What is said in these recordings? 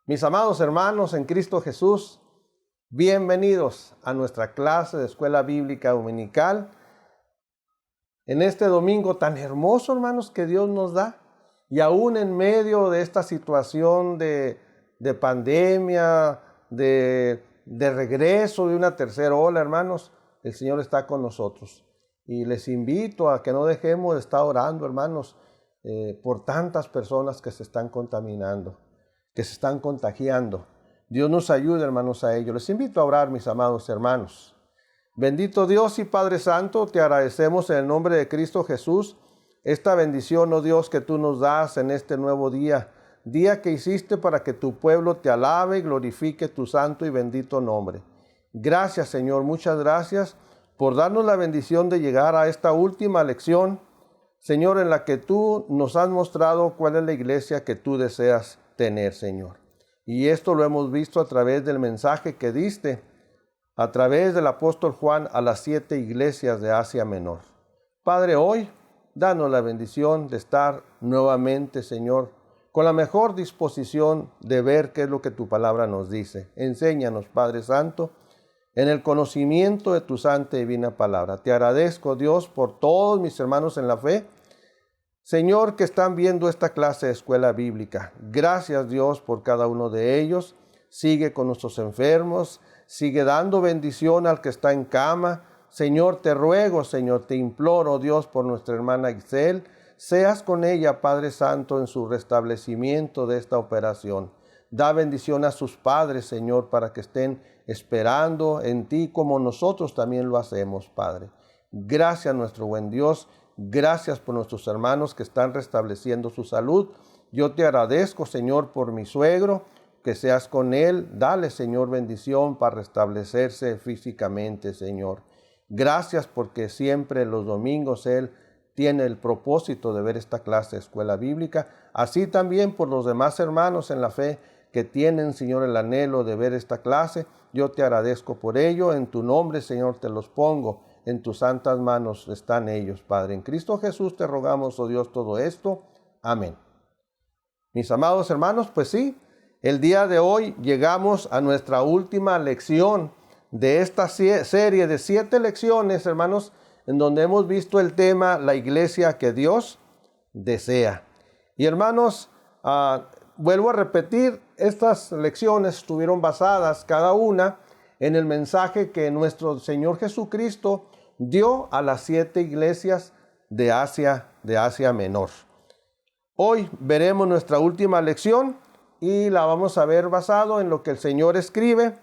Mis amados hermanos en Cristo Jesús, bienvenidos a nuestra clase de Escuela Bíblica Dominical. En este domingo tan hermoso, hermanos, que Dios nos da, y aún en medio de esta situación de pandemia, de regreso de una tercera ola, hermanos, el Señor está con nosotros. Y les invito a que no dejemos de estar orando, hermanos, por tantas personas que se están contaminando, que se están contagiando. Dios nos ayude, hermanos, a ello. Les invito a orar, mis amados hermanos. Bendito Dios y Padre Santo, te agradecemos en el nombre de Cristo Jesús esta bendición, oh Dios, que tú nos das en este nuevo día, día que hiciste para que tu pueblo te alabe y glorifique tu santo y bendito nombre. Gracias, Señor, muchas gracias por darnos la bendición de llegar a esta última lección, Señor, en la que tú nos has mostrado cuál es la iglesia que tú deseas tener, Señor. Y esto lo hemos visto a través del mensaje que diste, a través del apóstol Juan a las 7 iglesias de Asia Menor. Padre, hoy, danos la bendición de estar nuevamente, Señor, con la mejor disposición de ver qué es lo que tu palabra nos dice. Enséñanos, Padre Santo, en el conocimiento de tu santa y divina palabra. Te agradezco, Dios, por todos mis hermanos en la fe, Señor, que están viendo esta clase de escuela bíblica. Gracias, Dios, por cada uno de ellos. Sigue con nuestros enfermos, sigue dando bendición al que está en cama. Señor, te ruego, Señor, te imploro, Dios, por nuestra hermana Ixel, seas con ella, Padre Santo, en su restablecimiento de esta operación. Da bendición a sus padres, Señor, para que estén esperando en ti como nosotros también lo hacemos, Padre. Gracias, nuestro buen Dios. Gracias por nuestros hermanos que están restableciendo su salud. Yo te agradezco, Señor, por mi suegro, que seas con él. Dale, Señor, bendición para restablecerse físicamente, Señor. Gracias porque siempre los domingos él tiene el propósito de ver esta clase de escuela bíblica. Así también por los demás hermanos en la fe que tienen, Señor, el anhelo de ver esta clase. Yo te agradezco por ello. En tu nombre, Señor, te los pongo. En tus santas manos están ellos, Padre. En Cristo Jesús te rogamos, oh Dios, todo esto. Amén. Mis amados hermanos, pues sí, el día de hoy llegamos a nuestra última lección de esta serie de 7 lecciones, hermanos, en donde hemos visto el tema, la iglesia que Dios desea. Y hermanos, vuelvo a repetir, estas lecciones estuvieron basadas cada una en el mensaje que nuestro Señor Jesucristo dio a las 7 iglesias de Asia Menor. Hoy veremos nuestra última lección y la vamos a ver basado en lo que el Señor escribe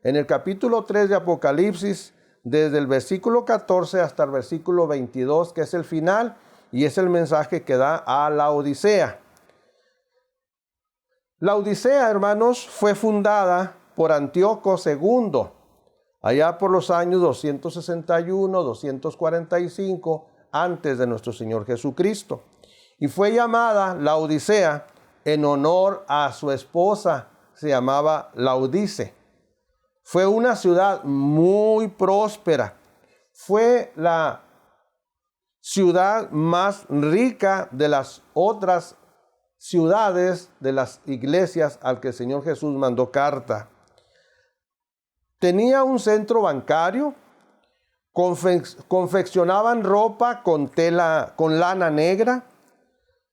en el capítulo 3 de Apocalipsis, desde el versículo 14 hasta el versículo 22, que es el final y es el mensaje que da a la Odisea. La Odisea, hermanos, fue fundada por Antíoco II, allá por los años 261, 245, antes de nuestro Señor Jesucristo. Y fue llamada la Odisea en honor a su esposa, se llamaba Laodice. Fue una ciudad muy próspera. Fue la ciudad más rica de las otras ciudades, de las iglesias al que el Señor Jesús mandó carta. Tenía un centro bancario, confeccionaban ropa con lana negra,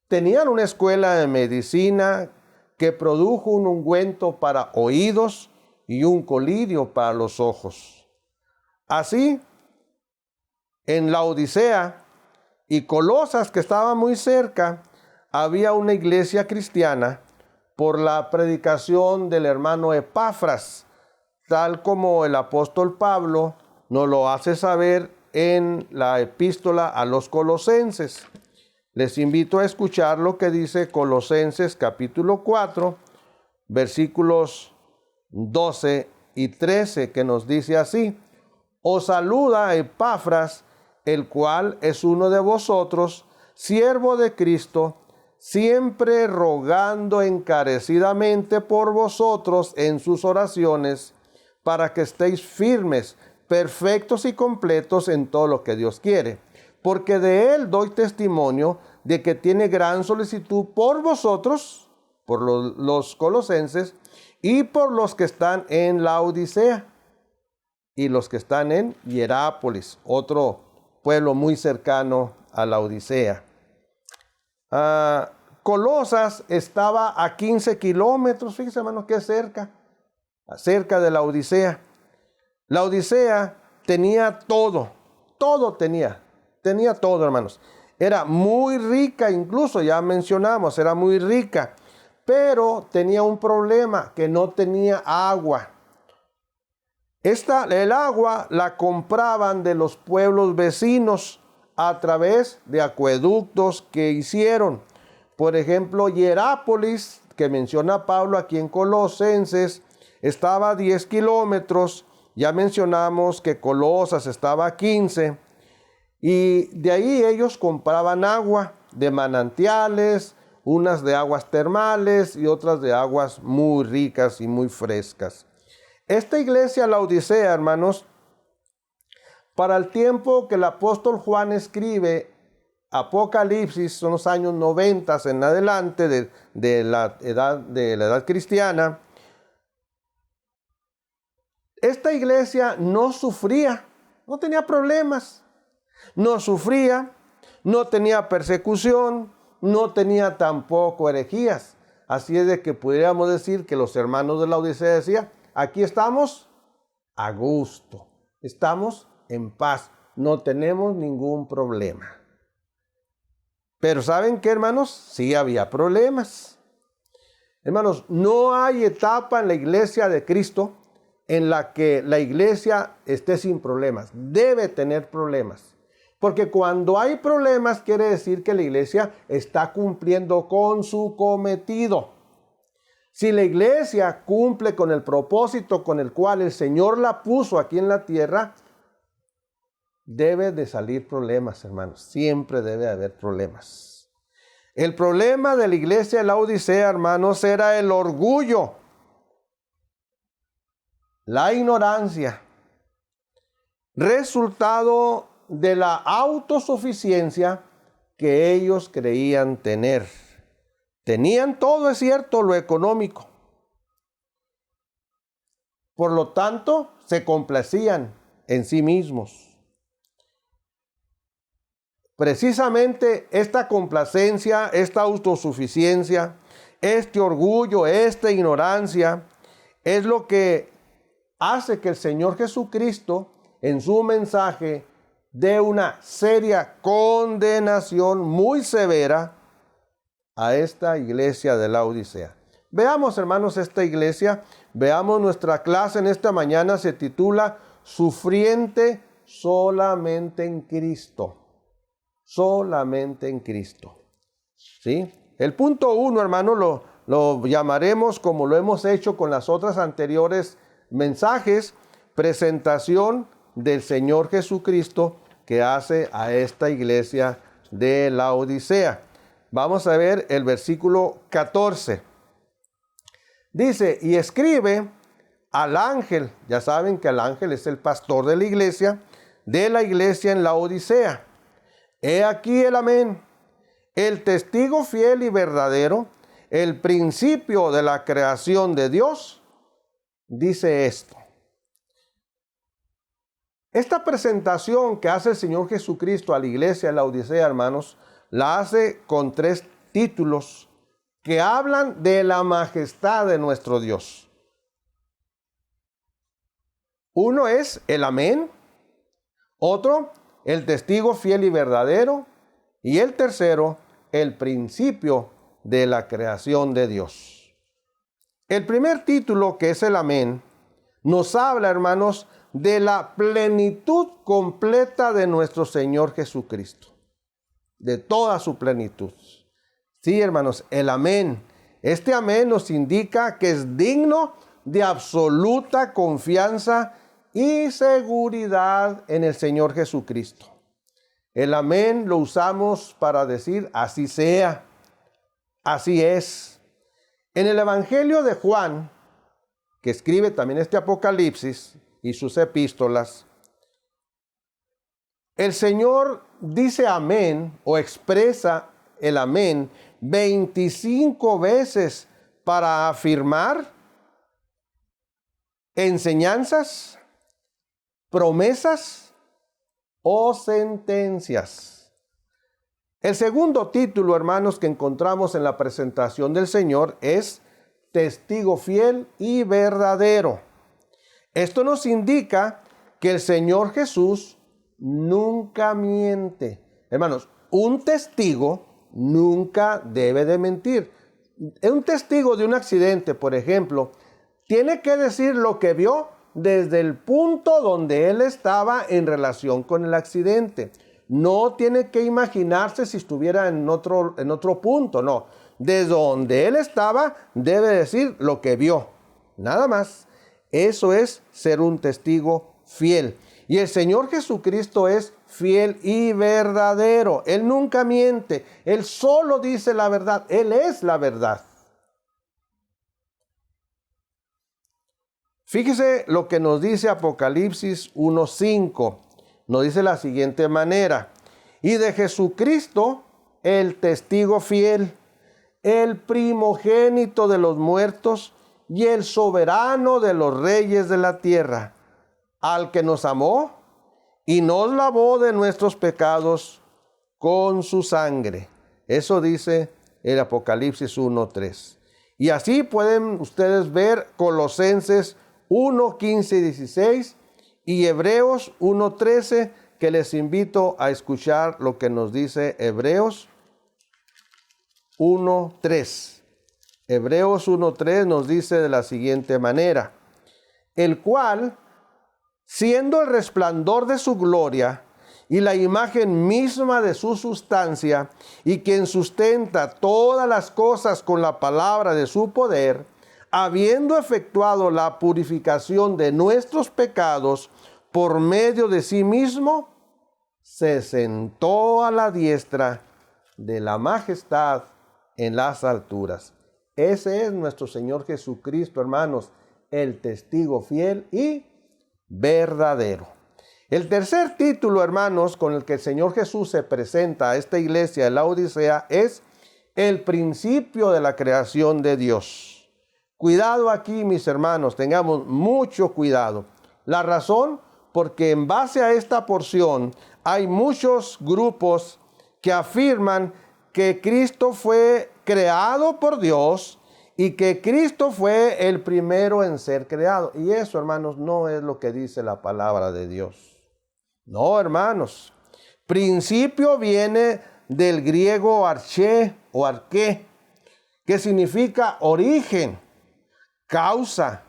tenían una escuela de medicina que produjo un ungüento para oídos y un colirio para los ojos. Así, en la Odisea y Colosas, que estaba muy cerca, había una iglesia cristiana por la predicación del hermano Epafras, tal como el apóstol Pablo nos lo hace saber en la epístola a los Colosenses. Les invito a escuchar lo que dice Colosenses capítulo 4, versículos 12 y 13, que nos dice así: os saluda Epafras, el cual es uno de vosotros, siervo de Cristo, siempre rogando encarecidamente por vosotros en sus oraciones, para que estéis firmes, perfectos y completos en todo lo que Dios quiere. Porque de él doy testimonio de que tiene gran solicitud por vosotros por los colosenses y por los que están en Laodicea y los que están en Hierápolis, otro pueblo muy cercano a Laodicea. Colosas estaba a 15 kilómetros, fíjense hermanos que es cerca de Laodicea. Laodicea tenía todo tenía todo, hermanos. Era muy rica, incluso ya mencionamos, era muy rica, pero tenía un problema, que no tenía agua. El agua la compraban de los pueblos vecinos a través de acueductos que hicieron. Por ejemplo, Hierápolis, que menciona Pablo aquí en Colosenses, estaba a 10 kilómetros. Ya mencionamos que Colosas estaba a 15. Y de ahí ellos compraban agua de manantiales, unas de aguas termales y otras de aguas muy ricas y muy frescas. Esta iglesia Laodicea, hermanos, para el tiempo que el apóstol Juan escribe Apocalipsis, son los años 90 en adelante de la edad cristiana, esta iglesia no sufría, no tenía problemas, no sufría, no tenía persecución, no tenía tampoco herejías. Así es de que pudiéramos decir que los hermanos de Laodicea decían, aquí estamos a gusto, estamos en paz, no tenemos ningún problema. Pero ¿saben qué, hermanos? Sí había problemas. Hermanos, no hay etapa en la iglesia de Cristo en la que la iglesia esté sin problemas. Debe tener problemas. Porque cuando hay problemas quiere decir que la iglesia está cumpliendo con su cometido. Si la iglesia cumple con el propósito con el cual el Señor la puso aquí en la tierra, debe de salir problemas, hermanos. Siempre debe haber problemas. El problema de la iglesia de Laodicea, hermanos, era el orgullo, la ignorancia, resultado de la autosuficiencia que ellos creían tener. Tenían todo, es cierto, lo económico. Por lo tanto, se complacían en sí mismos. Precisamente esta complacencia, esta autosuficiencia, este orgullo, esta ignorancia, es lo que hace que el Señor Jesucristo en su mensaje dé una seria condenación muy severa a esta iglesia de Laodicea. Veamos, hermanos, esta iglesia, veamos nuestra clase en esta mañana, se titula Sufriente solamente en Cristo. Solamente en Cristo. ¿Sí? El punto 1, hermano, lo llamaremos como lo hemos hecho con las otras anteriores mensajes, presentación del Señor Jesucristo que hace a esta iglesia de Laodicea. Vamos a ver el versículo 14. Dice, y escribe al ángel, ya saben que el ángel es el pastor de la iglesia en Laodicea. He aquí el amén, el testigo fiel y verdadero, el principio de la creación de Dios, dice esto. Esta presentación que hace el Señor Jesucristo a la iglesia de Laodicea, hermanos, la hace con 3 títulos que hablan de la majestad de nuestro Dios. Uno es el amén, otro, el testigo fiel y verdadero, y el tercero, el principio de la creación de Dios. El primer título, que es el amén, nos habla, hermanos, de la plenitud completa de nuestro Señor Jesucristo, de toda su plenitud. Sí, hermanos, el amén. Este amén nos indica que es digno de absoluta confianza y seguridad en el Señor Jesucristo. El amén lo usamos para decir así sea, así es. En el Evangelio de Juan, que escribe también este Apocalipsis y sus epístolas, el Señor dice amén o expresa el amén 25 veces para afirmar enseñanzas, promesas o sentencias. El segundo título, hermanos, que encontramos en la presentación del Señor es testigo fiel y verdadero. Esto nos indica que el Señor Jesús nunca miente. Hermanos, un testigo nunca debe de mentir. Un testigo de un accidente, por ejemplo, tiene que decir lo que vio desde el punto donde él estaba en relación con el accidente. No tiene que imaginarse si estuviera en otro punto, no. Desde donde él estaba, debe decir lo que vio. Nada más. Eso es ser un testigo fiel. Y el Señor Jesucristo es fiel y verdadero. Él nunca miente. Él solo dice la verdad. Él es la verdad. Fíjese lo que nos dice Apocalipsis 1:5. Nos dice de la siguiente manera: y de Jesucristo, el testigo fiel, el primogénito de los muertos y el soberano de los reyes de la tierra, al que nos amó y nos lavó de nuestros pecados con su sangre. Eso dice el Apocalipsis 1:3. Y así pueden ustedes ver Colosenses 1:15 y 16 y Hebreos 1:13, que les invito a escuchar lo que nos dice Hebreos 1:3. Hebreos 1:3 nos dice de la siguiente manera: el cual, siendo el resplandor de su gloria y la imagen misma de su sustancia, y quien sustenta todas las cosas con la palabra de su poder, habiendo efectuado la purificación de nuestros pecados por medio de sí mismo, se sentó a la diestra de la majestad en las alturas. Ese es nuestro Señor Jesucristo, hermanos, el testigo fiel y verdadero. El tercer título, hermanos, con el que el Señor Jesús se presenta a esta iglesia de la Odisea es el principio de la creación de Dios. Cuidado aquí, mis hermanos, tengamos mucho cuidado. La razón, porque en base a esta porción hay muchos grupos que afirman que Cristo fue creado por Dios y que Cristo fue el primero en ser creado. Y eso, hermanos, no es lo que dice la palabra de Dios. No, hermanos. Principio viene del griego arché o arqué, que significa origen, causa.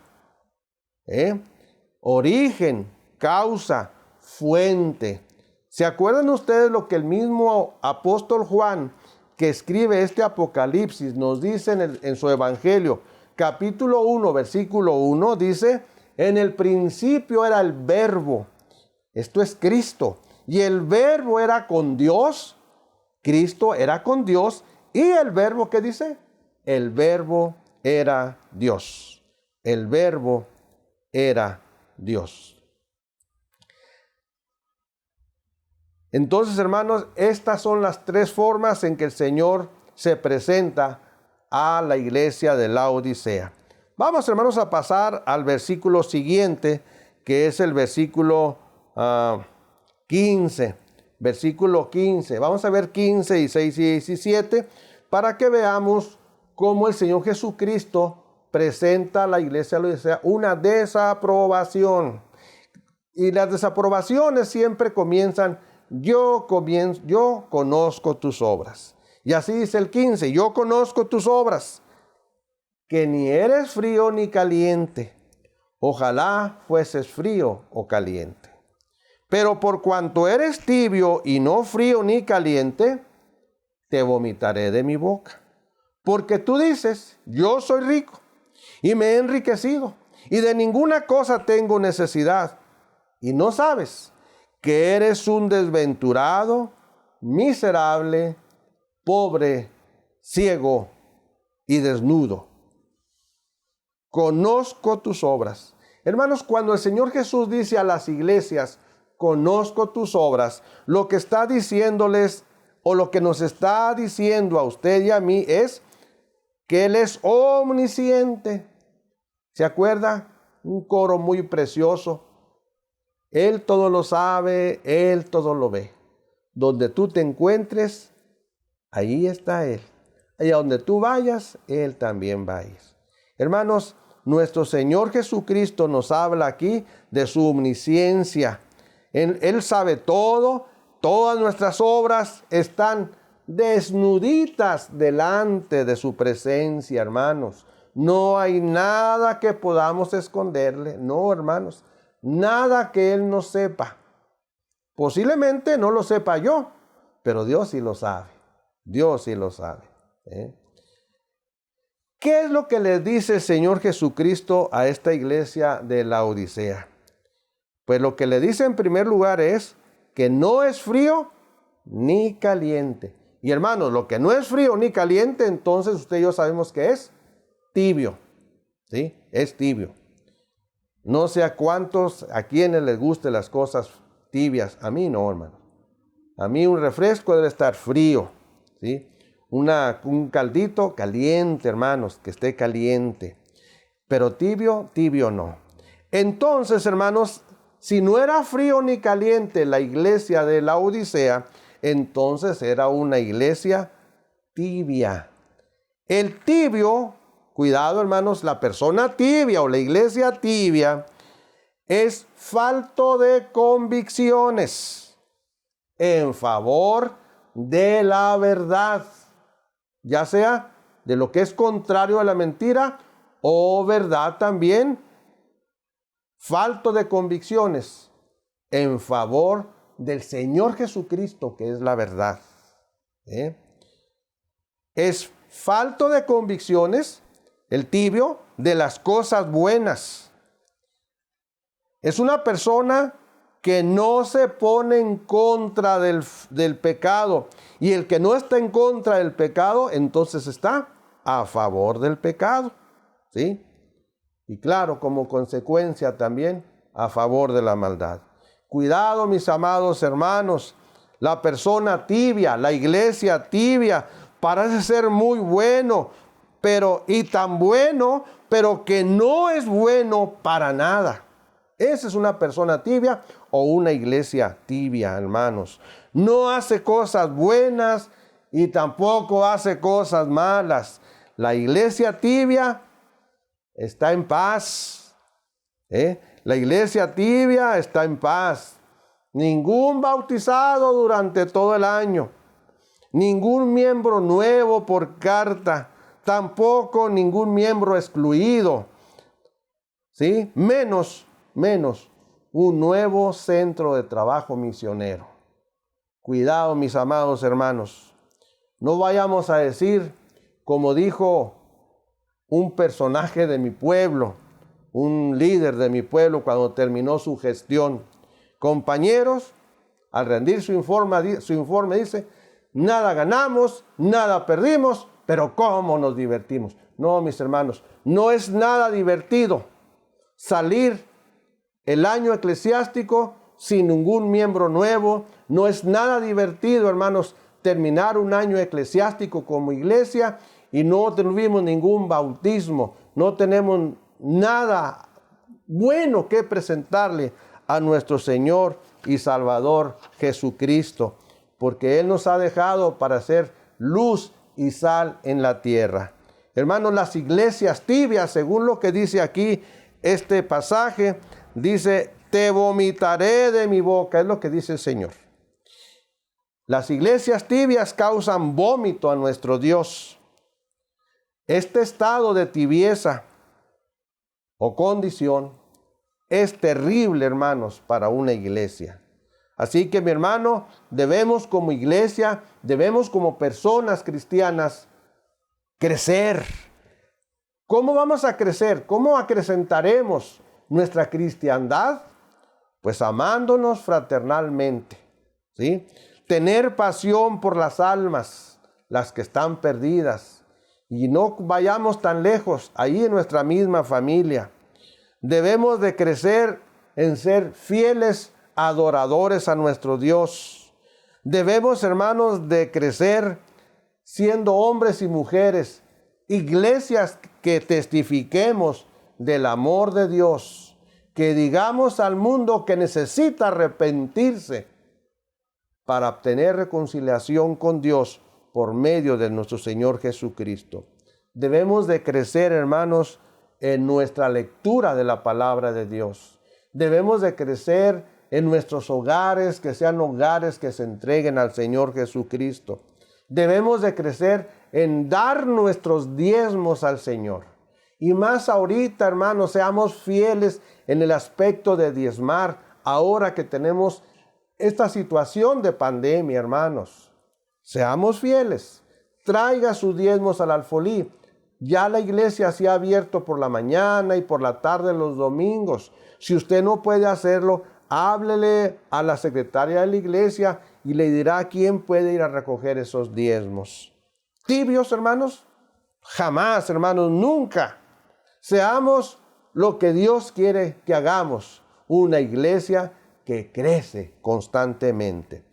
Origen, causa, fuente. ¿Se acuerdan ustedes lo que el mismo apóstol Juan, que escribe este Apocalipsis, nos dice en su Evangelio? Capítulo 1, versículo 1, dice: en el principio era el Verbo. Esto es Cristo. Y el Verbo era con Dios. Cristo era con Dios. ¿Y el Verbo qué dice? El Verbo era Dios. El Verbo era Dios. Entonces, hermanos, estas son las tres formas en que el Señor se presenta a la iglesia de la Odisea. Vamos, hermanos, a pasar al versículo siguiente, que es el versículo 15. Versículo 15. Vamos a ver 15, 16 y 17 para que veamos cómo el Señor Jesucristo presenta a la iglesia de la Odisea una desaprobación. Y las desaprobaciones siempre comienzan: yo conozco tus obras. Y así dice el 15: yo conozco tus obras, que ni eres frío ni caliente. Ojalá fueses frío o caliente. Pero por cuanto eres tibio y no frío ni caliente, te vomitaré de mi boca. Porque tú dices: yo soy rico y me he enriquecido, y de ninguna cosa tengo necesidad. Y no sabes que eres un desventurado, miserable, pobre, ciego y desnudo. Conozco tus obras. Hermanos, cuando el Señor Jesús dice a las iglesias: conozco tus obras, lo que está diciéndoles, o lo que nos está diciendo a usted y a mí, es: que Él es omnisciente. ¿Se acuerda? Un coro muy precioso. Él todo lo sabe, Él todo lo ve. Donde tú te encuentres, ahí está Él. Allá donde tú vayas, Él también va a ir. Hermanos, nuestro Señor Jesucristo nos habla aquí de su omnisciencia. Él sabe todo, todas nuestras obras están desnuditas delante de su presencia, hermanos. No hay nada que podamos esconderle, no, hermanos, nada que Él no sepa. Posiblemente no lo sepa yo, pero Dios sí lo sabe. Dios sí lo sabe. ¿Qué es lo que le dice el Señor Jesucristo a esta iglesia de Laodicea? Pues lo que le dice en primer lugar es que no es frío ni caliente. Y hermanos, lo que no es frío ni caliente, entonces usted y yo sabemos que es tibio. ¿Sí? Es tibio. No sé a cuántos, a quienes les gusten las cosas tibias. A mí no, hermano. A mí un refresco debe estar frío. ¿Sí? Un caldito caliente, hermanos, que esté caliente. Pero tibio, tibio no. Entonces, hermanos, si no era frío ni caliente la iglesia de Laodicea, entonces era una iglesia tibia. El tibio, cuidado, hermanos, la persona tibia o la iglesia tibia es falto de convicciones en favor de la verdad, ya sea de lo que es contrario a la mentira o verdad también, falto de convicciones en favor del Señor Jesucristo, que es la verdad. Es falto de convicciones, el tibio, de las cosas buenas. Es una persona que no se pone en contra del pecado. Y el que no está en contra del pecado, entonces está a favor del pecado. ¿Sí? Y claro, como consecuencia también a favor de la maldad. Cuidado, mis amados hermanos. La persona tibia, la iglesia tibia, parece ser muy bueno, y tan bueno, pero que no es bueno para nada. Esa es una persona tibia o una iglesia tibia, hermanos. No hace cosas buenas y tampoco hace cosas malas. La iglesia tibia está en paz. La iglesia tibia está en paz. Ningún bautizado durante todo el año. Ningún miembro nuevo por carta. Tampoco ningún miembro excluido. ¿Sí? Menos un nuevo centro de trabajo misionero. Cuidado, mis amados hermanos. No vayamos a decir, como dijo un personaje de mi pueblo, un líder de mi pueblo cuando terminó su gestión. Compañeros, al rendir su informe dice, nada ganamos, nada perdimos, pero ¿cómo nos divertimos? No, mis hermanos, no es nada divertido salir el año eclesiástico sin ningún miembro nuevo. No es nada divertido, hermanos, terminar un año eclesiástico como iglesia y no tuvimos ningún bautismo. No tenemos nada bueno que presentarle a nuestro Señor y Salvador Jesucristo, porque Él nos ha dejado para ser luz y sal en la tierra. Hermanos, las iglesias tibias, según lo que dice aquí este pasaje, dice, te vomitaré de mi boca, es lo que dice el Señor. Las iglesias tibias causan vómito a nuestro Dios. Este estado de tibieza o condición es terrible, hermanos, para una iglesia. Así que, mi hermano, debemos como iglesia, debemos como personas cristianas crecer. ¿Cómo vamos a crecer? ¿Cómo acrecentaremos nuestra cristiandad? Pues amándonos fraternalmente, ¿sí? Tener pasión por las almas, las que están perdidas. Y no vayamos tan lejos, ahí en nuestra misma familia. Debemos de crecer en ser fieles adoradores a nuestro Dios. Debemos, hermanos, de crecer siendo hombres y mujeres iglesias que testifiquemos del amor de Dios, que digamos al mundo que necesita arrepentirse para obtener reconciliación con Dios por medio de nuestro Señor Jesucristo. Debemos de crecer, hermanos, en nuestra lectura de la palabra de Dios. Debemos de crecer en nuestros hogares, que sean hogares que se entreguen al Señor Jesucristo. Debemos de crecer en dar nuestros diezmos al Señor. Y más ahorita, hermanos, seamos fieles en el aspecto de diezmar, ahora que tenemos esta situación de pandemia, hermanos. Seamos fieles. Traiga sus diezmos al alfolí. Ya la iglesia se ha abierto por la mañana y por la tarde los domingos. Si usted no puede hacerlo, háblele a la secretaria de la iglesia y le dirá quién puede ir a recoger esos diezmos. ¿Tibios, hermanos? Jamás, hermanos, nunca. Seamos lo que Dios quiere que hagamos, una iglesia que crece constantemente.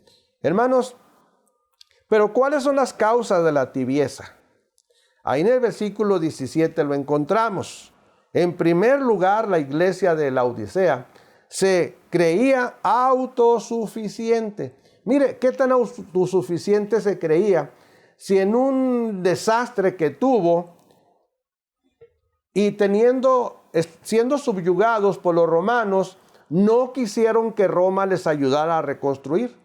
Hermanos, pero ¿cuáles son las causas de la tibieza? Ahí en el versículo 17 lo encontramos. En primer lugar, la iglesia de Laodicea se creía autosuficiente. Mire, ¿qué tan autosuficiente se creía? Si en un desastre que tuvo y siendo subyugados por los romanos, no quisieron que Roma les ayudara a reconstruir.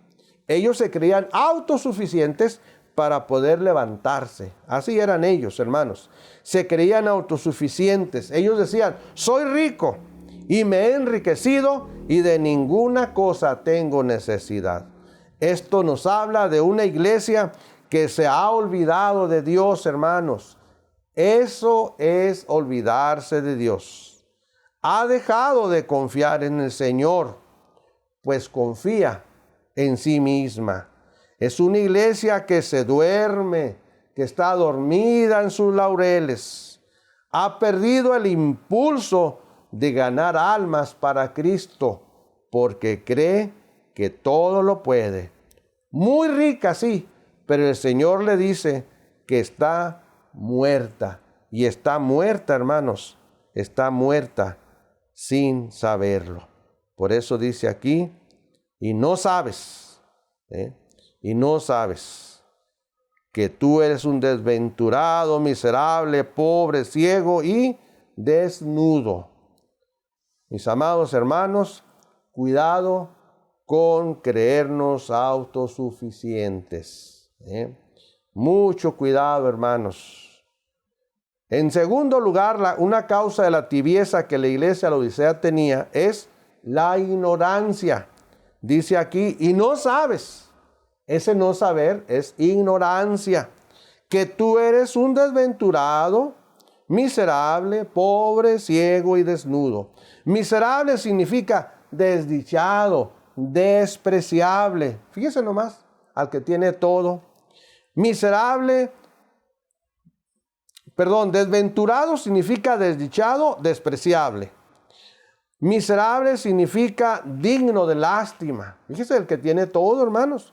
Ellos se creían autosuficientes para poder levantarse. Así eran ellos, hermanos. Se creían autosuficientes. Ellos decían, soy rico y me he enriquecido y de ninguna cosa tengo necesidad. Esto nos habla de una iglesia que se ha olvidado de Dios, hermanos. Eso es olvidarse de Dios. Ha dejado de confiar en el Señor, pues confía en sí misma. Es una iglesia que se duerme, que está dormida en sus laureles. Ha perdido el impulso de ganar almas para Cristo, porque cree que todo lo puede. Muy rica, sí, pero el Señor le dice que está muerta. Y está muerta, hermanos, está muerta sin saberlo. Por eso dice aquí, y no sabes, y no sabes que tú eres un desventurado, miserable, pobre, ciego y desnudo. Mis amados hermanos, cuidado con creernos autosuficientes. Mucho cuidado, hermanos. En segundo lugar, una causa de la tibieza que la iglesia de Laodicea tenía es la ignorancia. Dice aquí, y no sabes. Ese no saber es ignorancia. Que tú eres un desventurado, miserable, pobre, ciego y desnudo. Miserable significa desdichado, despreciable. Fíjese nomás, al que tiene todo. Desventurado significa desdichado, despreciable. Miserable significa digno de lástima. Fíjese, el que tiene todo, hermanos.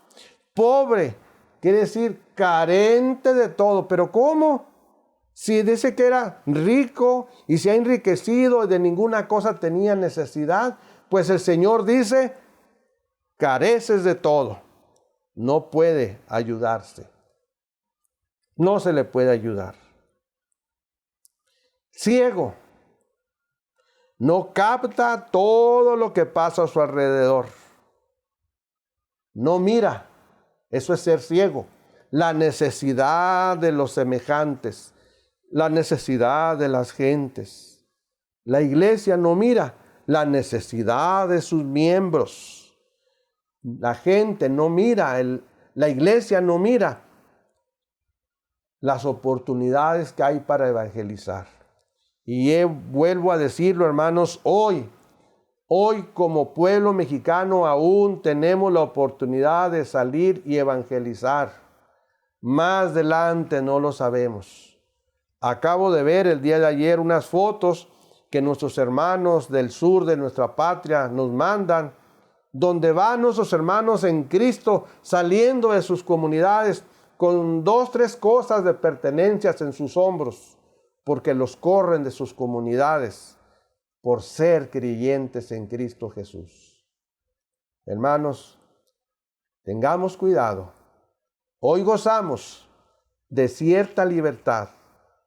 Pobre quiere decir carente de todo. ¿Pero cómo? Si dice que era rico y se ha enriquecido y de ninguna cosa tenía necesidad, pues el Señor dice, careces de todo. No puede ayudarse. No se le puede ayudar. Ciego. No capta todo lo que pasa a su alrededor. No mira. Eso es ser ciego. La necesidad de los semejantes. La necesidad de las gentes. La iglesia no mira la necesidad de sus miembros. La gente no mira, la iglesia no mira las oportunidades que hay para evangelizar. Y vuelvo a decirlo, hermanos, hoy como pueblo mexicano aún tenemos la oportunidad de salir y evangelizar. Más adelante no lo sabemos. Acabo de ver el día de ayer unas fotos que nuestros hermanos del sur de nuestra patria nos mandan, donde van nuestros hermanos en Cristo saliendo de sus comunidades con 2, 3 cosas de pertenencias en sus hombros, porque los corren de sus comunidades por ser creyentes en Cristo Jesús. Hermanos, tengamos cuidado. Hoy gozamos de cierta libertad,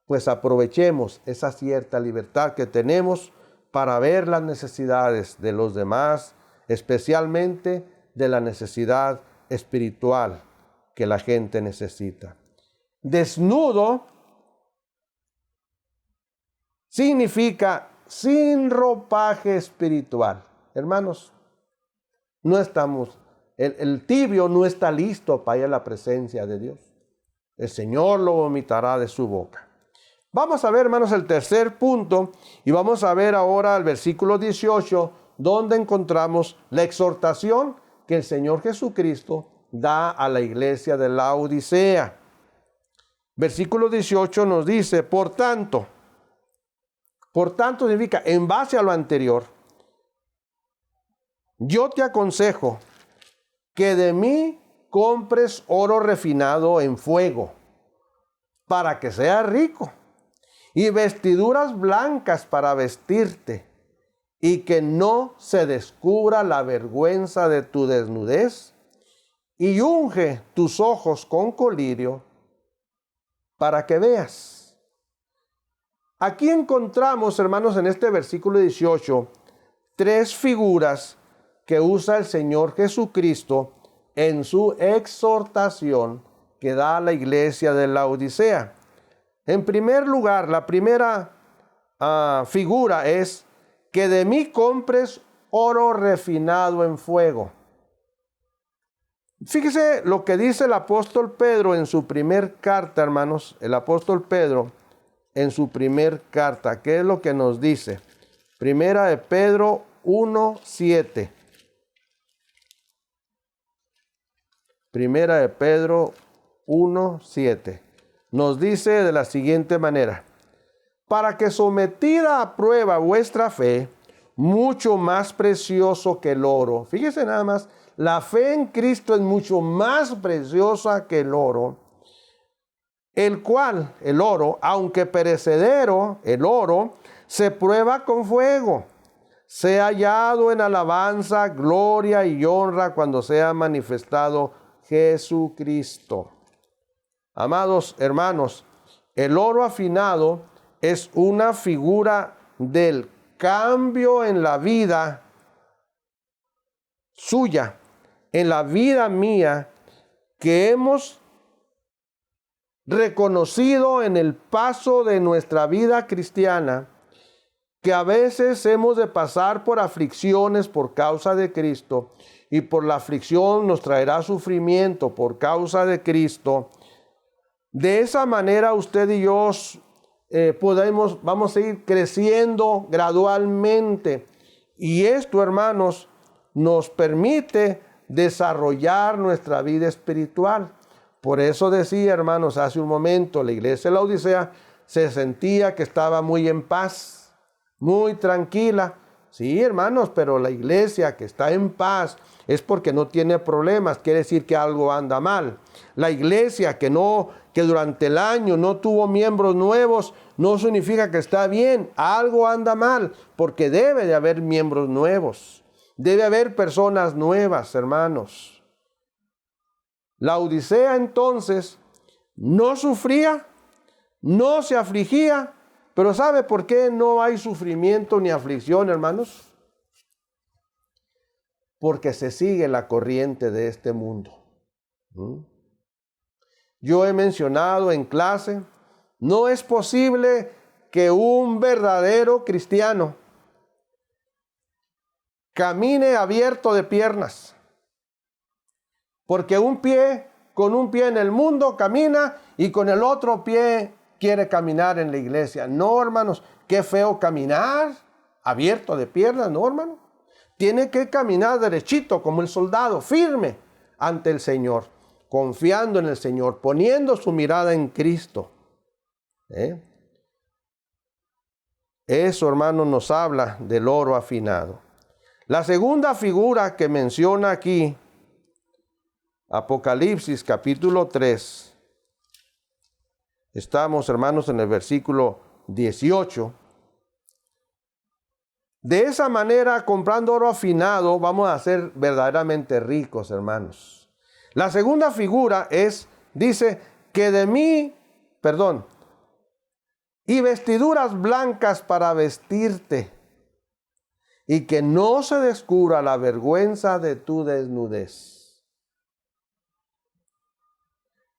pues aprovechemos esa cierta libertad que tenemos para ver las necesidades de los demás, especialmente de la necesidad espiritual que la gente necesita. Desnudo significa sin ropaje espiritual. Hermanos, no estamos, el tibio no está listo para ir a la presencia de Dios. El Señor lo vomitará de su boca. Vamos a ver, hermanos, el tercer punto, y vamos a ver ahora el versículo 18, donde encontramos la exhortación que el Señor Jesucristo da a la iglesia de Laodicea. Versículo 18 nos dice, por tanto significa, en base a lo anterior, yo te aconsejo que de mí compres oro refinado en fuego, para que seas rico, y vestiduras blancas para vestirte, y que no se descubra la vergüenza de tu desnudez, y unge tus ojos con colirio, para que veas. Aquí encontramos, hermanos, en este versículo 18, 3 figuras que usa el Señor Jesucristo en su exhortación que da a la iglesia de Laodicea. En primer lugar, la primera figura es que de mí compres oro refinado en fuego. Fíjese lo que dice el apóstol Pedro en su primer carta, hermanos. El apóstol Pedro en su primer carta, ¿qué es lo que nos dice? Primera de Pedro 1:7. Primera de Pedro 1:7. Nos dice de la siguiente manera: para que sometida a prueba vuestra fe, mucho más precioso que el oro. Fíjese nada más, la fe en Cristo es mucho más preciosa que el oro, el cual, el oro, aunque perecedero, el oro, se prueba con fuego, sea hallado en alabanza, gloria y honra cuando sea manifestado Jesucristo. Amados hermanos, el oro afinado es una figura del cambio en la vida suya, en la vida mía, que hemos reconocido en el paso de nuestra vida cristiana, que a veces hemos de pasar por aflicciones por causa de Cristo, y por la aflicción nos traerá sufrimiento por causa de Cristo. De esa manera usted y yo vamos a ir creciendo gradualmente, y esto, hermanos, nos permite desarrollar nuestra vida espiritual. Por eso decía, hermanos, hace un momento, la iglesia de Laodicea se sentía que estaba muy en paz, muy tranquila. Sí, hermanos, pero la iglesia que está en paz es porque no tiene problemas, quiere decir que algo anda mal. La iglesia que durante el año no tuvo miembros nuevos, no significa que está bien, algo anda mal, porque debe de haber miembros nuevos, debe haber personas nuevas, hermanos. La Odisea entonces no sufría, no se afligía, pero ¿sabe por qué no hay sufrimiento ni aflicción, hermanos? Porque se sigue la corriente de este mundo. Yo he mencionado en clase, no es posible que un verdadero cristiano camine abierto de piernas, porque con un pie en el mundo camina y con el otro pie quiere caminar en la iglesia. No, hermanos, qué feo caminar abierto de piernas, no, hermano. Tiene que caminar derechito como el soldado, firme ante el Señor, confiando en el Señor, poniendo su mirada en Cristo. Eso, hermano, nos habla del oro afinado. La segunda figura que menciona aquí, Apocalipsis capítulo 3, Estamos, hermanos, en el versículo 18. De esa manera, comprando oro afinado, vamos a ser verdaderamente ricos, hermanos. La segunda figura dice, que de mí, y vestiduras blancas para vestirte, y que no se descubra la vergüenza de tu desnudez.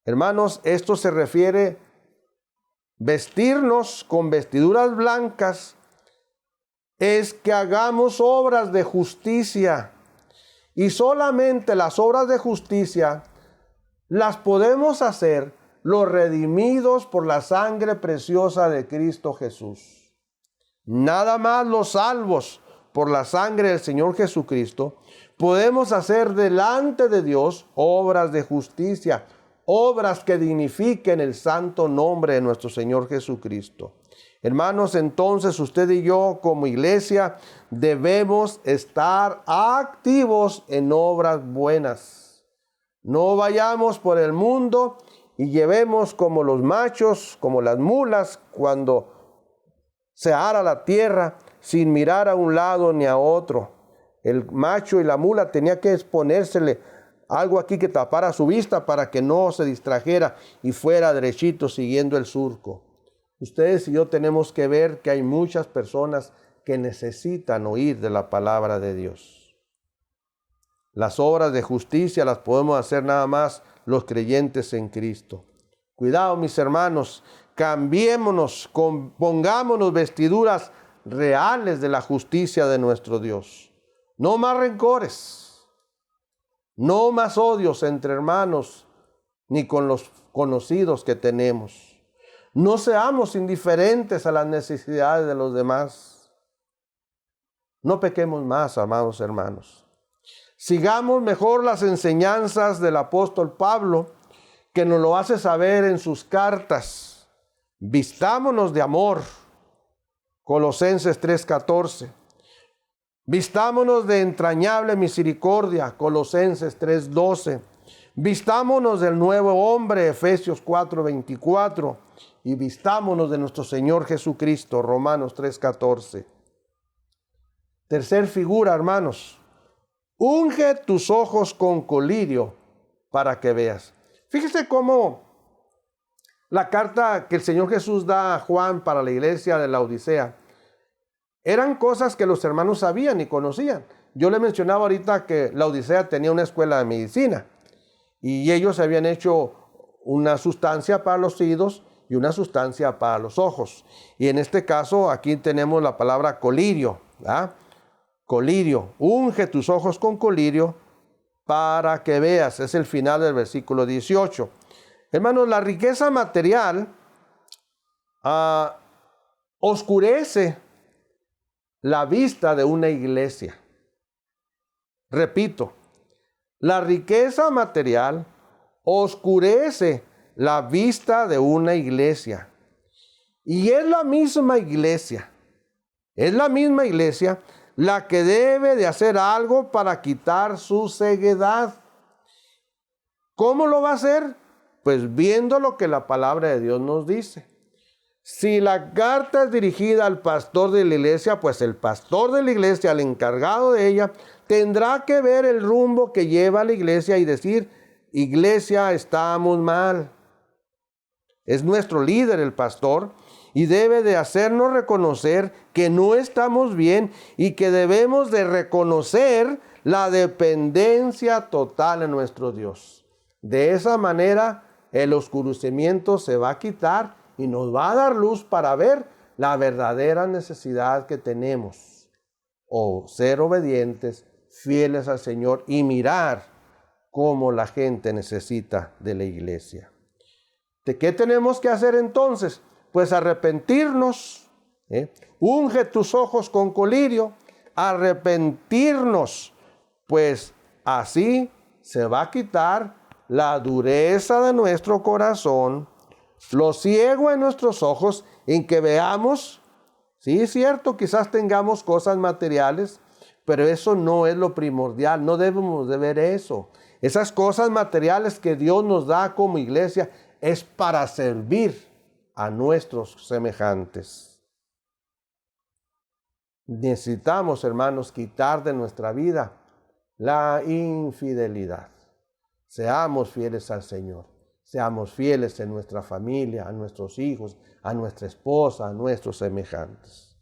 Hermanos, esto se refiere vestirnos con vestiduras blancas, es que hagamos obras de justicia. Y solamente las obras de justicia las podemos hacer los redimidos por la sangre preciosa de Cristo Jesús. Nada más los salvos por la sangre del Señor Jesucristo podemos hacer delante de Dios obras de justicia, obras que dignifiquen el santo nombre de nuestro Señor Jesucristo. Hermanos, entonces usted y yo como iglesia debemos estar activos en obras buenas. No vayamos por el mundo y llevemos como los machos, como las mulas, cuando se ara la tierra sin mirar a un lado ni a otro. El macho y la mula tenía que exponérsele algo aquí que tapara su vista para que no se distrajera y fuera derechito siguiendo el surco. Ustedes y yo tenemos que ver que hay muchas personas que necesitan oír de la palabra de Dios. Las obras de justicia las podemos hacer nada más los creyentes en Cristo. Cuidado, mis hermanos, cambiémonos, pongámonos vestiduras reales de la justicia de nuestro Dios. No más rencores, no más odios entre hermanos, ni con los conocidos que tenemos. No seamos indiferentes a las necesidades de los demás. No pequemos más, amados hermanos. Sigamos mejor las enseñanzas del apóstol Pablo, que nos lo hace saber en sus cartas. Vistámonos de amor, Colosenses 3:14. Vistámonos de entrañable misericordia, Colosenses 3:12. Vistámonos del nuevo hombre, Efesios 4:24. Y vistámonos de nuestro Señor Jesucristo, Romanos 3:14. Tercer figura, hermanos. Unge tus ojos con colirio para que veas. Fíjese cómo la carta que el Señor Jesús da a Juan para la iglesia de la Odisea eran cosas que los hermanos sabían y conocían. Yo le mencionaba ahorita que la Odisea tenía una escuela de medicina y ellos habían hecho una sustancia para los oídos y una sustancia para los ojos. Y en este caso aquí tenemos la palabra colirio, ¿verdad? Colirio, unge tus ojos con colirio para que veas. Es el final del versículo 18. Hermanos, la riqueza material oscurece la vista de una iglesia. Repito, la riqueza material oscurece la vista de una iglesia. Y es la misma iglesia la que debe de hacer algo para quitar su ceguedad. ¿Cómo lo va a hacer? Pues viendo lo que la palabra de Dios nos dice. Si la carta es dirigida al pastor de la iglesia, pues el pastor de la iglesia, el encargado de ella, tendrá que ver el rumbo que lleva la iglesia y decir, iglesia, estamos mal. Es nuestro líder, el pastor, y debe de hacernos reconocer que no estamos bien y que debemos de reconocer la dependencia total en nuestro Dios. De esa manera, el oscurecimiento se va a quitar y nos va a dar luz para ver la verdadera necesidad que tenemos. O ser obedientes, fieles al Señor y mirar cómo la gente necesita de la iglesia. ¿De qué tenemos que hacer entonces? Pues arrepentirnos. Unge tus ojos con colirio. Arrepentirnos. Pues así se va a quitar la dureza de nuestro corazón, lo ciego en nuestros ojos, en que veamos, sí es cierto, quizás tengamos cosas materiales, pero eso no es lo primordial, no debemos de ver eso. Esas cosas materiales que Dios nos da como iglesia es para servir a nuestros semejantes. Necesitamos, hermanos, quitar de nuestra vida la infidelidad. Seamos fieles al Señor. Seamos fieles en nuestra familia, a nuestros hijos, a nuestra esposa, a nuestros semejantes.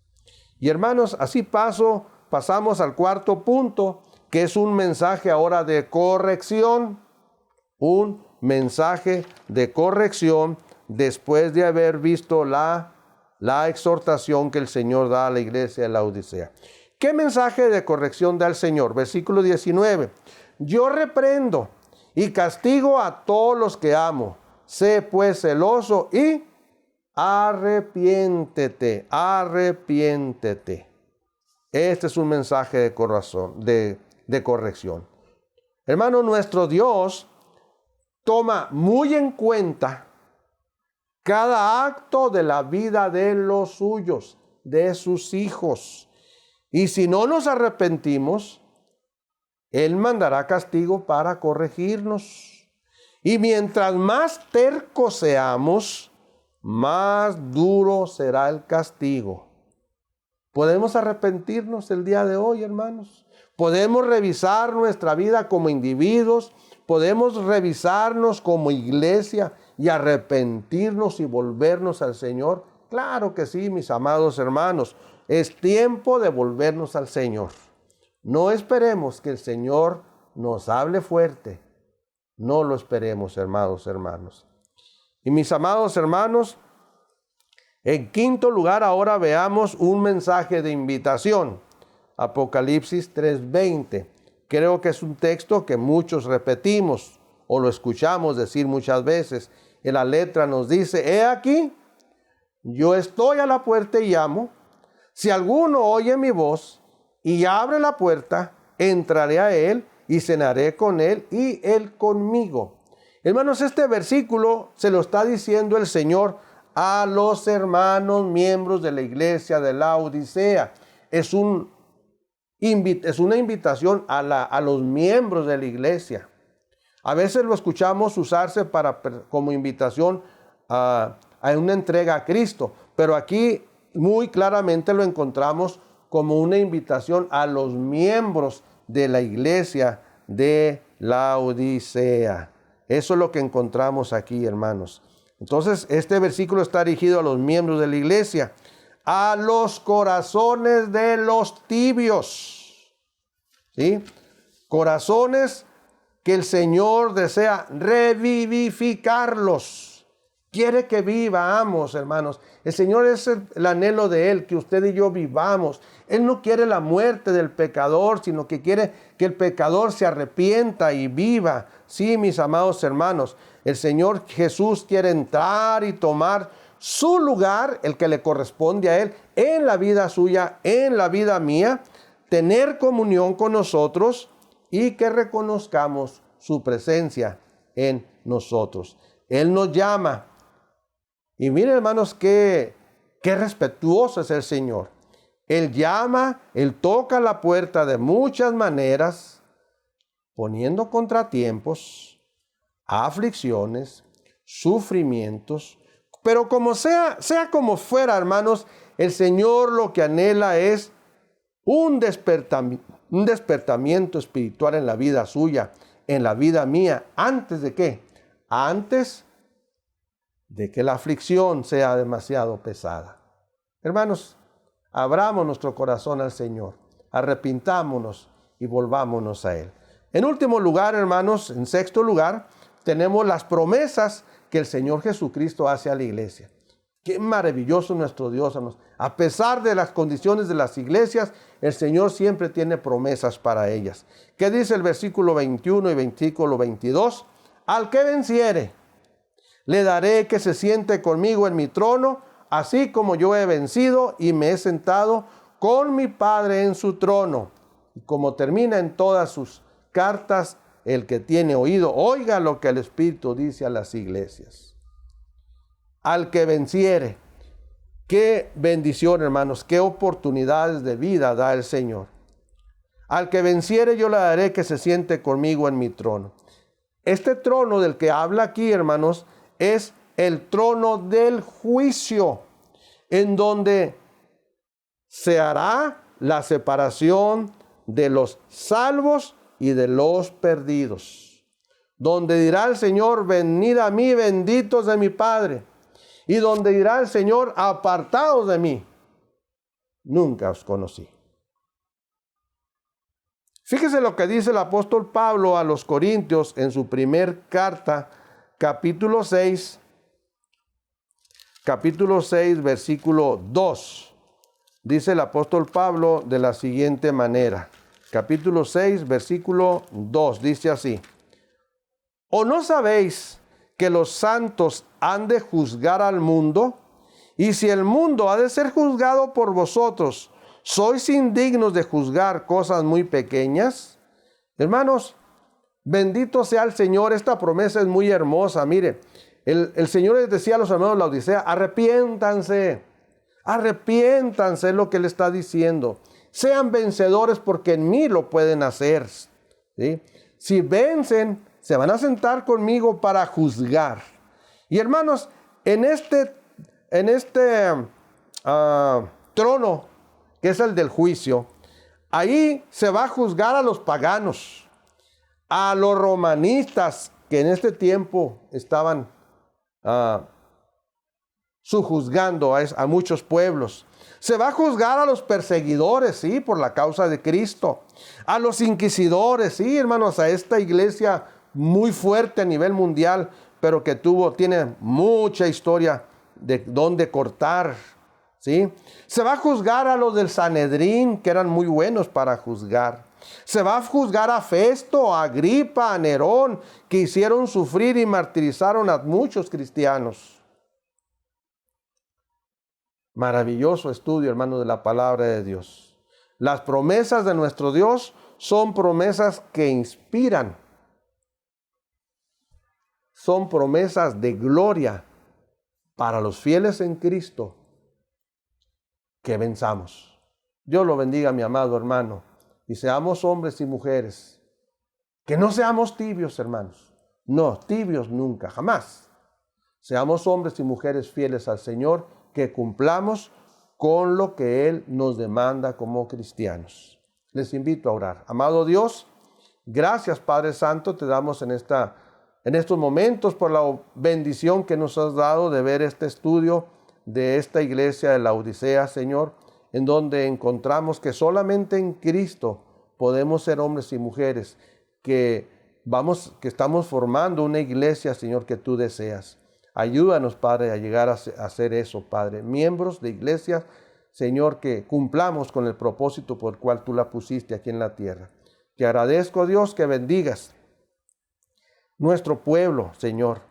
Y hermanos, así pasamos al cuarto punto, que es un mensaje ahora de corrección. Un mensaje de corrección después de haber visto la exhortación que el Señor da a la iglesia de Laodicea. ¿Qué mensaje de corrección da el Señor? Versículo 19. Yo reprendo y castigo a todos los que amo. Sé pues celoso y arrepiéntete, arrepiéntete. Este es un mensaje de corrección. Hermano, nuestro Dios toma muy en cuenta cada acto de la vida de los suyos, de sus hijos. Y si no nos arrepentimos, Él mandará castigo para corregirnos. Y mientras más tercos seamos, más duro será el castigo. ¿Podemos arrepentirnos el día de hoy, hermanos? ¿Podemos revisar nuestra vida como individuos? ¿Podemos revisarnos como iglesia y arrepentirnos y volvernos al Señor? Claro que sí, mis amados hermanos. Es tiempo de volvernos al Señor. No esperemos que el Señor nos hable fuerte. No lo esperemos, hermanos. Y mis amados hermanos, en quinto lugar, ahora veamos un mensaje de invitación. Apocalipsis 3:20. Creo que es un texto que muchos repetimos o lo escuchamos decir muchas veces. En la letra nos dice: he aquí, yo estoy a la puerta y llamo. Si alguno oye mi voz y abre la puerta, entraré a él y cenaré con él y él conmigo. Hermanos, este versículo se lo está diciendo el Señor a los hermanos miembros de la iglesia de Laodicea. Es una invitación a los miembros de la iglesia. A veces lo escuchamos usarse como invitación a una entrega a Cristo, pero aquí muy claramente lo encontramos como una invitación a los miembros de la iglesia de Laodicea. Eso es lo que encontramos aquí, hermanos. Entonces, este versículo está dirigido a los miembros de la iglesia, a los corazones de los tibios. ¿Sí? Corazones que el Señor desea revivificarlos. Quiere que vivamos, hermanos. El Señor es el anhelo de Él, que usted y yo vivamos. Él no quiere la muerte del pecador, sino que quiere que el pecador se arrepienta y viva. Sí, mis amados hermanos, el Señor Jesús quiere entrar y tomar su lugar, el que le corresponde a Él, en la vida suya, en la vida mía, tener comunión con nosotros y que reconozcamos su presencia en nosotros. Él nos llama. Y miren, hermanos, qué respetuoso es el Señor. Él llama, Él toca la puerta de muchas maneras, poniendo contratiempos, aflicciones, sufrimientos. Pero como sea como fuera, hermanos, el Señor lo que anhela es un despertamiento espiritual en la vida suya, en la vida mía. ¿Antes de qué? Antes de que la aflicción sea demasiado pesada. Hermanos, abramos nuestro corazón al Señor, arrepintámonos y volvámonos a Él. En último lugar, hermanos, en sexto lugar, tenemos las promesas que el Señor Jesucristo hace a la iglesia. Qué maravilloso nuestro Dios, hermanos. A pesar de las condiciones de las iglesias, el Señor siempre tiene promesas para ellas. ¿Qué dice el versículo 21 y versículo 22? Al que venciere, le daré que se siente conmigo en mi trono, así como yo he vencido y me he sentado con mi Padre en su trono. Y como termina en todas sus cartas, el que tiene oído, oiga lo que el Espíritu dice a las iglesias. Al que venciere. Qué bendición, hermanos, qué oportunidades de vida da el Señor. Al que venciere yo le daré que se siente conmigo en mi trono. Este trono del que habla aquí, hermanos, es el trono del juicio, en donde se hará la separación de los salvos y de los perdidos. Donde dirá el Señor, venid a mí, benditos de mi Padre. Y donde dirá el Señor, apartados de mí, nunca os conocí. Fíjese lo que dice el apóstol Pablo a los Corintios en su primer carta, capítulo 6, versículo 2. Dice el apóstol Pablo de la siguiente manera. Capítulo 6, versículo 2, dice así: ¿O no sabéis que los santos han de juzgar al mundo? Y si el mundo ha de ser juzgado por vosotros, ¿sois indignos de juzgar cosas muy pequeñas? Hermanos, bendito sea el Señor. Esta promesa es muy hermosa. Mire, el Señor les decía a los hermanos de la Odisea, arrepiéntanse, es lo que Él está diciendo. Sean vencedores porque en mí lo pueden hacer. ¿Sí? Si vencen, se van a sentar conmigo para juzgar. Y hermanos, en este trono, que es el del juicio, ahí se va a juzgar a los paganos, a los romanistas que en este tiempo estaban sujuzgando a muchos pueblos. Se va a juzgar a los perseguidores, sí, por la causa de Cristo. A los inquisidores, sí, hermanos, a esta iglesia muy fuerte a nivel mundial, pero que tiene mucha historia de dónde cortar, ¿sí? Se va a juzgar a los del Sanedrín, que eran muy buenos para juzgar. Se va a juzgar a Festo, a Agripa, a Nerón, que hicieron sufrir y martirizaron a muchos cristianos. Maravilloso estudio, hermano, de la palabra de Dios. Las promesas de nuestro Dios son promesas que inspiran. Son promesas de gloria para los fieles en Cristo que venzamos. Dios lo bendiga, mi amado hermano, y seamos hombres y mujeres. Que no seamos tibios, hermanos. No, tibios nunca, jamás. Seamos hombres y mujeres fieles al Señor, que cumplamos con lo que Él nos demanda como cristianos. Les invito a orar. Amado Dios, gracias Padre Santo, te damos en estos momentos por la bendición que nos has dado de ver este estudio de esta iglesia de la Odisea, Señor, en donde encontramos que solamente en Cristo podemos ser hombres y mujeres que estamos formando una iglesia, Señor, que tú deseas. Ayúdanos, Padre, a llegar a hacer eso, Padre. Miembros de iglesias, Señor, que cumplamos con el propósito por el cual tú la pusiste aquí en la tierra. Te agradezco, Dios, que bendigas nuestro pueblo, Señor.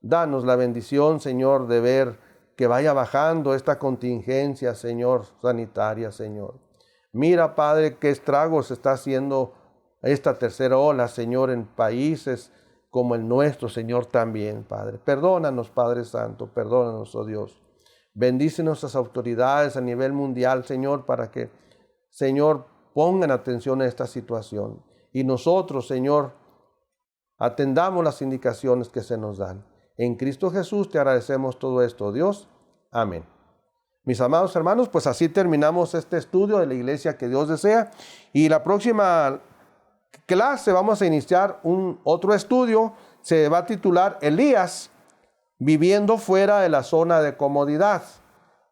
Danos la bendición, Señor, de ver que vaya bajando esta contingencia, Señor, sanitaria, Señor. Mira, Padre, qué estragos está haciendo esta tercera ola, Señor, en países como el nuestro, Señor, también, Padre. Perdónanos, Padre Santo, perdónanos, oh Dios. Bendice nuestras autoridades a nivel mundial, Señor, para que, Señor, pongan atención a esta situación. Y nosotros, Señor, atendamos las indicaciones que se nos dan. En Cristo Jesús te agradecemos todo esto, Dios. Amén. Mis amados hermanos, pues así terminamos este estudio de la iglesia que Dios desea. Y la próxima clase vamos a iniciar otro estudio. Se va a titular Elías viviendo fuera de la zona de comodidad.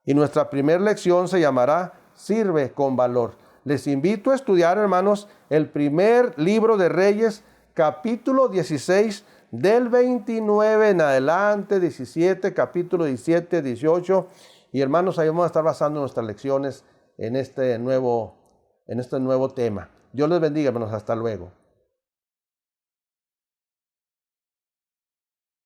Y nuestra primera lección se llamará Sirve con valor. Les invito a estudiar, hermanos, el primer libro de Reyes, capítulo 16, del 29 en adelante, 17, capítulo 17, 18. Y hermanos, ahí vamos a estar basando nuestras lecciones en este nuevo tema. Dios les bendiga, hermanos. Hasta luego.